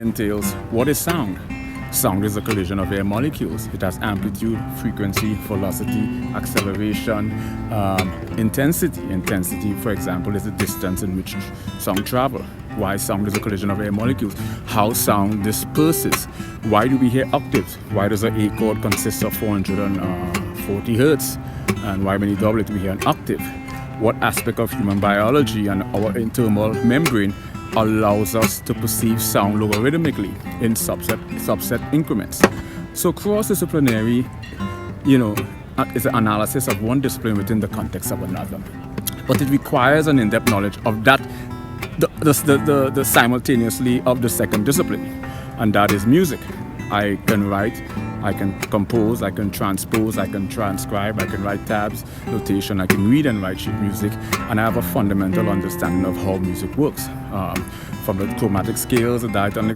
entails what is sound. Sound is a collision of air molecules. It has amplitude, frequency, velocity, acceleration, intensity. Intensity, for example, is the distance in which sound travels. Why sound is a collision of air molecules. How sound disperses. Why do we hear octaves? Why does an A chord consist of 440 hertz? And why when you double it we hear an octave? What aspect of human biology and our internal membrane allows us to perceive sound logarithmically in subset increments? So cross-disciplinary, is an analysis of one discipline within the context of another. But it requires an in-depth knowledge of that, the simultaneously of the second discipline, and that is music. I can write, I can compose, I can transpose, I can transcribe, I can write tabs, notation, I can read and write sheet music, and I have a fundamental understanding of how music works. From the chromatic scales, the diatonic